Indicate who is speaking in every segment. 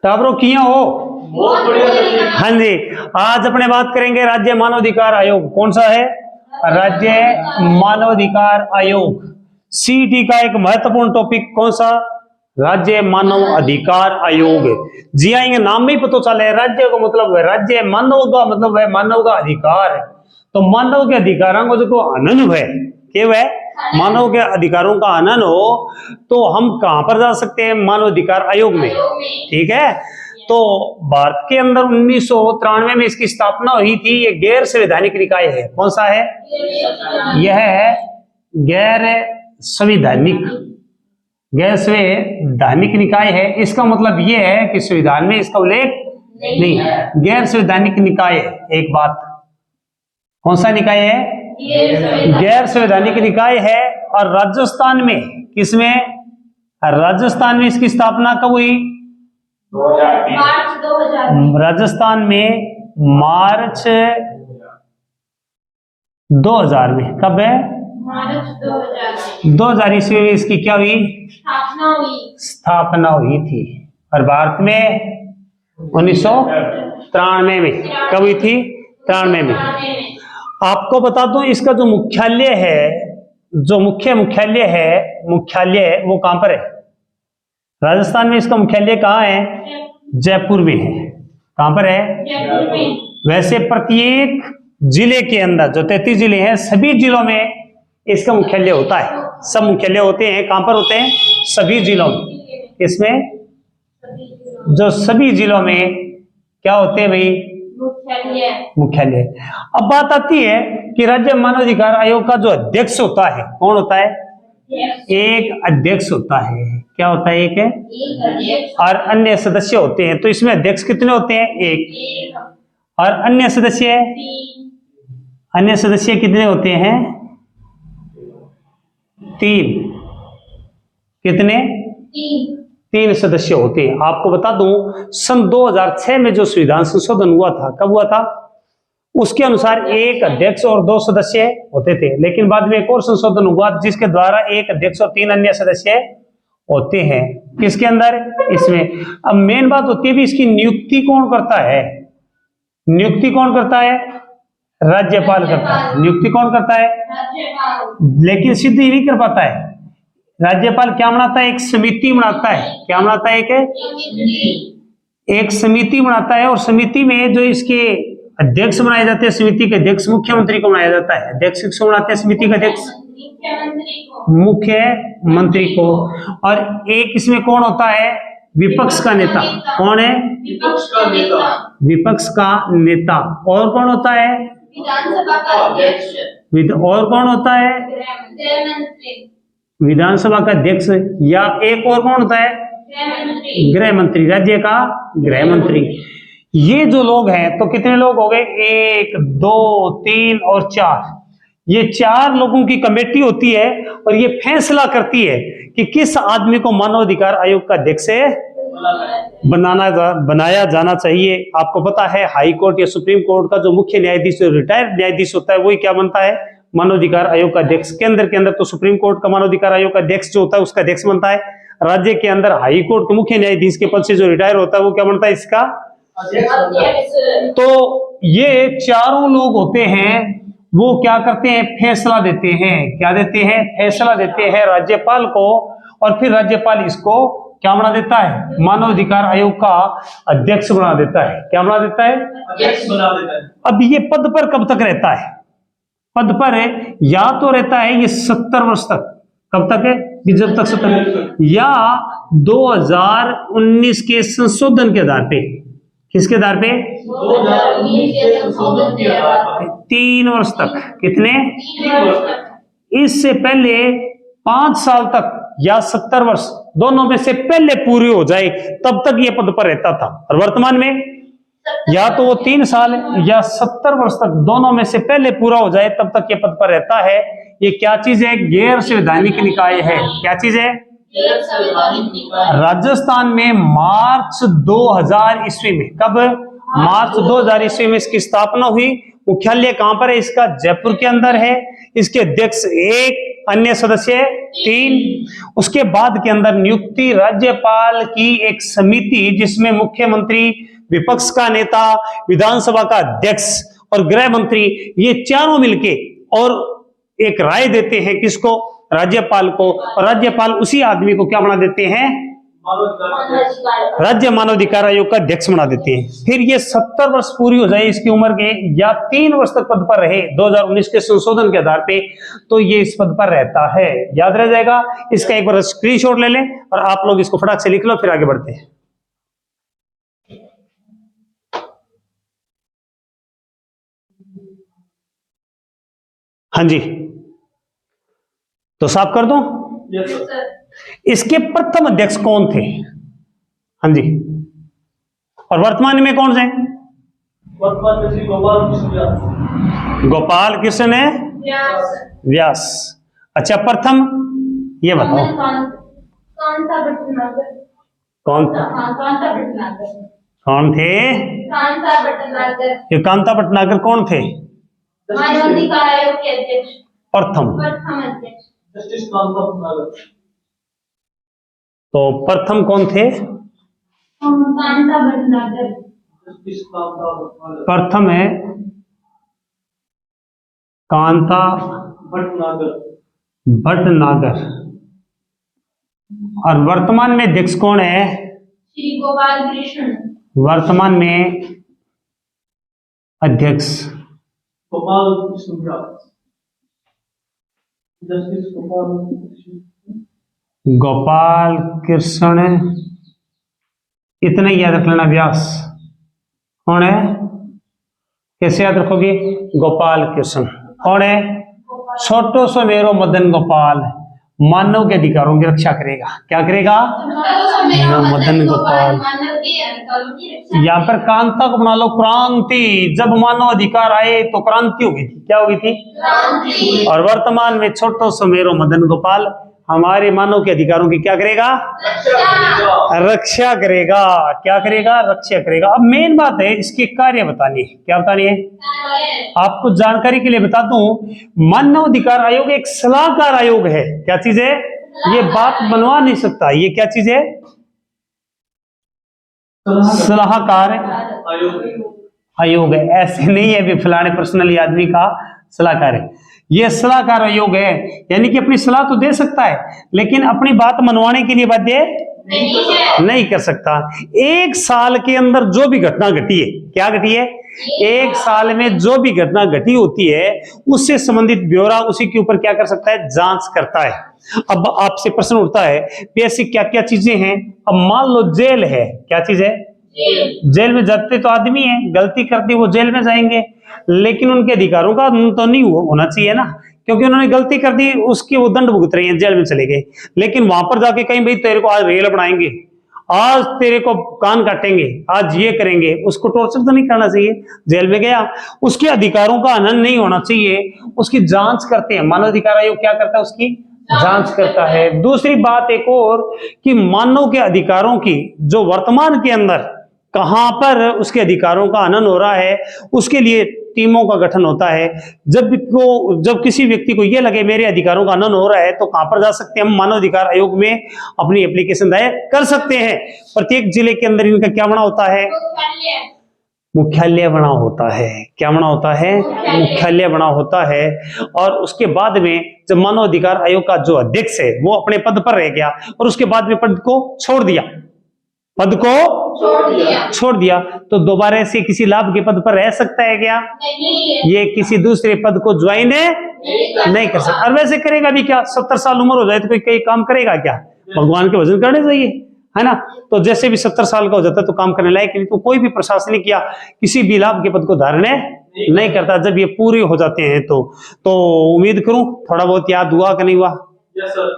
Speaker 1: टाबरो किया हो?
Speaker 2: बहुत बढ़िया।
Speaker 1: हाँ जी। आज अपने बात करेंगे राज्य मानवाधिकार आयोग। कौन सा है? राज्य मानवाधिकार आयोग। सीटी का एक महत्वपूर्ण टॉपिक कौन सा? राज्य मानव अधिकार आयोग। जी हाँ, ये नाम में ही पता चले, राज्य का मतलब है राज्य, मानव का मतलब है मानव का अधिकार। तो मानव के अधिकारों को जो हनन है, क्या है? मानव के अधिकारों का हनन हो तो हम कहां पर जा सकते हैं? मानव अधिकार आयोग में। ठीक है। तो भारत के अंदर 1993 में इसकी स्थापना हुई थी। ये गैर संवैधानिक निकाय है। कौन सा है? यह है गैर संवैधानिक निकाय है। इसका मतलब यह है कि संविधान में इसका उल्लेख नहीं है। गैर संवैधानिक निकाय है। एक बात, कौन सा निकाय है? गैर संवैधानिक निकाय है। और राजस्थान में, किसमें? राजस्थान में इसकी स्थापना कब हुई?
Speaker 2: मार्च 2000।
Speaker 1: राजस्थान में मार्च 2000 में। कब है?
Speaker 2: मार्च
Speaker 1: 2000 ईस्वी में इसकी क्या हुई? स्थापना हुई थी। और भारत में 1993 में। कब हुई थी? 93 में। आपको बता दूं, इसका जो मुख्यालय है, जो मुख्यालय वो कहां पर है? राजस्थान में इसका मुख्यालय कहां है? जयपुर में है। कहां पर है?
Speaker 2: जयपुर में।
Speaker 1: वैसे प्रत्येक जिले के अंदर, जो 33 जिले हैं, सभी जिलों में इसका मुख्यालय होता है। सब मुख्यालय होते हैं। कहां पर होते हैं? सभी जिलों में। इसमें जो सभी जिलों में क्या होते हैं भाई? मुख्यालय। अब बात आती है कि राज्य मानवाधिकार आयोग का जो अध्यक्ष होता है, कौन होता है? एक अध्यक्ष होता है। क्या होता है? एक है। और अन्य सदस्य होते हैं। तो इसमें अध्यक्ष कितने होते हैं? एक। और अन्य सदस्य कितने होते हैं? 3। कितने? 3 सदस्य होते हैं। आपको बता दूं, सन 2006 में जो संविधान संशोधन हुआ था, कब हुआ था? उसके अनुसार एक अध्यक्ष और 2 सदस्य होते थे। लेकिन बाद में एक और संशोधन हुआ जिसके द्वारा एक अध्यक्ष और 3 अन्य सदस्य होते हैं। किसके अंदर? इसमें। अब मेन बात होती है भी इसकी नियुक्ति कौन करता है? नियुक्ति कौन करता है? राज्यपाल करता है। नियुक्ति कौन करता है? लेकिन सिद्ध ही नहीं कर पाता है। राज्यपाल क्या बनाता है? एक समिति बनाता है। क्या बनाता है? एक समिति बनाता है। और समिति में जो इसके अध्यक्ष बनाए जाते हैं, समिति के अध्यक्ष मुख्यमंत्री को बनाया जाता है। अध्यक्ष किसको बनाते हैं? समिति का अध्यक्ष मुख्यमंत्री को। और एक इसमें कौन होता है? विपक्ष का नेता। कौन है? विपक्ष का नेता। और कौन होता है?
Speaker 2: विधानसभा का अध्यक्ष।
Speaker 1: और कौन होता है? विधानसभा का अध्यक्ष। या एक और कौन होता है? गृह मंत्री। राज्य का गृह मंत्री। ये जो लोग हैं, तो कितने लोग हो गए? 1, 2, 3 और 4। ये 4 लोगों की कमेटी होती है और ये फैसला करती है कि किस आदमी को मानवाधिकार आयोग का अध्यक्ष बनाया जाना चाहिए। आपको पता है, हाई कोर्ट या सुप्रीम कोर्ट का जो मुख्य न्यायाधीश, जो रिटायर्ड न्यायाधीश होता है, वही क्या बनता है? मानवाधिकार आयोग का अध्यक्ष। केंद्र के अंदर तो सुप्रीम कोर्ट का मानवाधिकार आयोग का अध्यक्ष जो होता है उसका अध्यक्ष बनता है। राज्य के अंदर हाई कोर्ट के मुख्य न्यायाधीश के पद से जो रिटायर होता है वो क्या बनता है? इसका अध्यक्ष। तो ये 4 लोग होते हैं, वो क्या करते हैं? फैसला देते हैं। क्या देते हैं? फैसला देते हैं राज्यपाल को। और फिर राज्यपाल इसको क्या बना देता है? मानवाधिकार आयोग का अध्यक्ष बना देता है। क्या बना देता है?
Speaker 2: अध्यक्ष बना देता है।
Speaker 1: अब ये पद पर कब तक रहता है? पद पर है या तो रहता है ये 70 वर्ष तक। कब तक है? जब तक 70, या 2019 के संशोधन के आधार पे। किसके आधार पे?
Speaker 2: 2019 के संशोधन के आधार पर
Speaker 1: 3 वर्ष तक। कितने?
Speaker 2: 3 वर्ष तक।
Speaker 1: इससे पहले 5 साल तक या 70 वर्ष, दोनों में से पहले पूरी हो जाए तब तक ये पद पर रहता था। और वर्तमान में या तो वो 3 साल या 70 वर्ष तक, दोनों में से पहले पूरा हो जाए तब तक ये पद पर रहता है। ये क्या चीज है? गैर संवैधानिक निकाय है। क्या चीज है? राजस्थान में मार्च 2000 ईस्वी में। कब? मार्च 2000 ईस्वी में इसकी स्थापना हुई। मुख्यालय कहां पर है इसका? जयपुर के अंदर है। इसके अध्यक्ष एक अन्य सदस्य 3। उसके बाद के अंदर नियुक्ति राज्यपाल की एक समिति जिसमें मुख्यमंत्री, विपक्ष का नेता, विधानसभा का अध्यक्ष और गृह मंत्री, ये चारों मिलके और एक राय देते हैं किसको, राज्यपाल को, और राज्यपाल उसी आदमी को क्या बना देते हैं, राज्य मानवाधिकार आयोग का अध्यक्ष बना देते हैं। फिर ये 70 वर्ष पूरी हो जाए इसकी उम्र के, या 3 वर्ष तक पद पर रहे 2019 के संशोधन के आधार पे, तो ये इस पद पर रहता है। याद रह जाएगा। इसका एक बार स्क्रीनशॉट ले लें और आप लोग इसको फटाक से लिख लो, फिर आगे बढ़ते हैं। हाँ जी, तो साफ कर दो।
Speaker 2: Yes, sir.
Speaker 1: इसके प्रथम अध्यक्ष कौन थे? हाँ जी, और वर्तमान में कौन से?
Speaker 2: वर्तमान में श्री गोपाल कृष्ण व्यास।
Speaker 1: गोपाल कृष्ण है व्यास। अच्छा, प्रथम ये बताओ
Speaker 2: कांता भटनागर।
Speaker 1: कौन
Speaker 2: कांता भटनागर।
Speaker 1: कौन थे?
Speaker 2: कांता भटनागर।
Speaker 1: ये कांता भटनागर कौन थे?
Speaker 2: मानवाधिकार आयोग के अध्यक्ष।
Speaker 1: प्रथम
Speaker 2: अध्यक्ष जस्टिस कांता भटनागर।
Speaker 1: तो प्रथम कौन थे?
Speaker 2: कांता भटनागर। जस्टिस कांता भटनागर।
Speaker 1: प्रथम है कांता
Speaker 2: भटनागर।
Speaker 1: भटनागर। और वर्तमान में अध्यक्ष कौन है?
Speaker 2: श्री गोपाल कृष्ण।
Speaker 1: वर्तमान में अध्यक्ष
Speaker 2: गोपाल कृष्ण व्यास। जस्टिस गोपाल कृष्ण।
Speaker 1: गोपाल कृष्ण, इतना ही याद रख लेना। व्यास कौन है? कैसे याद रखोगे? गोपाल कृष्ण कौन है? छोटो सो मेरो मदन गोपाल, मानव के अधिकारों की रक्षा करेगा। क्या करेगा? मदन गोपाल। यहाँ पर कांता को बना लो क्रांति। जब मानव अधिकार आए तो क्रांति हो गई थी। क्या हो गई थी? और वर्तमान में छोटो सो मेरो मदन गोपाल हमारे मानव के अधिकारों की क्या करेगा? रक्षा करेगा। क्या करेगा? रक्षा करेगा। अब मेन बात है इसके कार्य बतानी है। क्या बतानी है? आपको जानकारी के लिए बता दूं, मानव अधिकार आयोग एक सलाहकार आयोग है। क्या चीज है? ये बात बनवा नहीं सकता। ये क्या चीज है? सलाहकार आयोग है। ऐसे नहीं है भी फलाने पर्सनली आदमी का सलाहकार है। ये सलाहकार आयोग है, यानी कि अपनी सलाह तो दे सकता है लेकिन अपनी बात मनवाने के लिए बाध्य नहीं कर सकता। 1 साल के अंदर जो भी घटना घटी है, क्या घटी है? 1 साल में जो भी घटना घटी होती है उससे संबंधित ब्यौरा उसी के ऊपर क्या कर सकता है? जांच करता है। अब आपसे प्रश्न उठता है कि ऐसी क्या क्या चीजें हैं? अब मान लो जेल है। क्या चीज है? जेल में जाते तो आदमी है, गलती करते वो जेल में जाएंगे, लेकिन उनके अधिकारों का तो नहीं होना चाहिए ना, क्योंकि उन्होंने गलती कर दी, उसकी वो दंड भुगत रही है, जेल में चले गए। लेकिन वहां पर जाके कहीं भाई तेरे को आज रेल बनाएंगे, आज तेरे को कान काटेंगे, आज ये करेंगे, उसको टॉर्चर तो नहीं करना चाहिए। जेल में गया, उसके अधिकारों का हनन नहीं होना चाहिए, उसकी जांच करते हैं। मानव अधिकार आयोग क्या करता है? उसकी जांच करता है। दूसरी बात एक और कि मानव के अधिकारों की जो वर्तमान के अंदर कहां पर उसके अधिकारों का हनन हो रहा है, उसके लिए टीमों का गठन होता है। जब किसी व्यक्ति को यह लगे मेरे अधिकारों का हनन हो रहा है तो कहां पर जा सकते हैं? हम मानव अधिकार आयोग में अपनी एप्लीकेशन दायर कर सकते हैं। प्रत्येक जिले के अंदर इनका क्या बना होता है? मुख्यालय बना होता है। क्या बना होता है? मुख्यालय बना होता है। और उसके बाद में जब मानव अधिकार आयोग का जो अध्यक्ष है वो अपने पद पर रह गया और उसके बाद में पद को छोड़ दिया, पद को छोड़ दिया तो दोबारा से किसी लाभ के पद पर रह सकता है क्या? ये किसी दूसरे पद को ज्वाइन नहीं कर सकता। और वैसे करेगा भी क्या? 70 साल उम्र हो जाए तो कोई काम करेगा क्या? भगवान के भजन करने चाहिए, है ना। तो जैसे भी 70 साल का हो जाता है तो काम करने लायक नहीं। तो कोई भी प्रशासनिक या किसी भी लाभ के पद को धारण नहीं करता जब ये पूरे हो जाते हैं। तो उम्मीद करूं थोड़ा बहुत याद हुआ कि नहीं हुआ?
Speaker 2: Yes sir.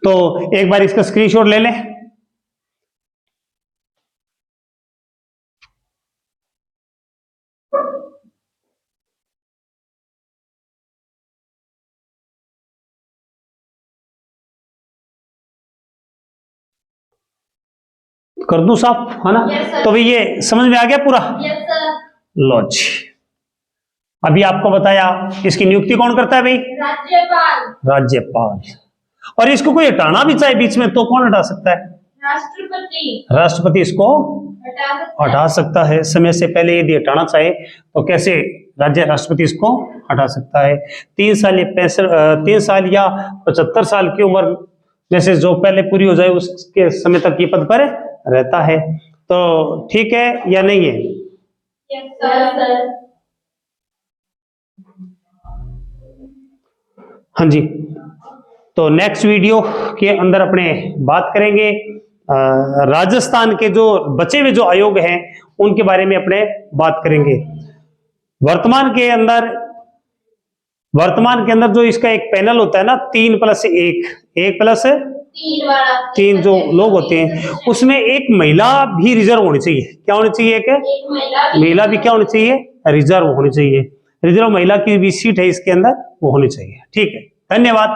Speaker 1: तो एक बार इसका स्क्रीनशॉट ले लें। कर दूं साफ, है ना?
Speaker 2: Yes, sir.
Speaker 1: तो भाई ये समझ में आ गया पूरा?
Speaker 2: Yes sir.
Speaker 1: लो जी। अभी आपको बताया, इसकी नियुक्ति कौन करता है भाई?
Speaker 3: राज्यपाल।
Speaker 1: राज्यपाल। और इसको कोई हटाना भी चाहे बीच में तो कौन हटा सकता है?
Speaker 3: राष्ट्रपति।
Speaker 1: राष्ट्रपति इसको हटा सकता है। समय से पहले यदि हटाना चाहे तो कैसे राष्ट्रपति इसको हटा सकता है? 3 साल या 3 साल या 75 साल की उम्र में से जो पहले पूरी हो जाए उसके समय तक ये पद पर रहता है। तो ठीक है या नहीं है?
Speaker 3: Yes sir.
Speaker 1: हाँ जी। तो नेक्स्ट वीडियो के अंदर अपने बात करेंगे राजस्थान के जो बचे हुए जो आयोग हैं उनके बारे में अपने बात करेंगे। वर्तमान के अंदर जो इसका एक पैनल होता है ना 3+1, 1+3 जो लोग होते हैं उसमें एक महिला भी रिजर्व होनी चाहिए। क्या होनी चाहिए? एक महिला भी क्या होनी चाहिए? रिजर्व होनी चाहिए। रिजर्व महिला की भी सीट है इसके अंदर, वो होनी चाहिए। ठीक है, धन्यवाद।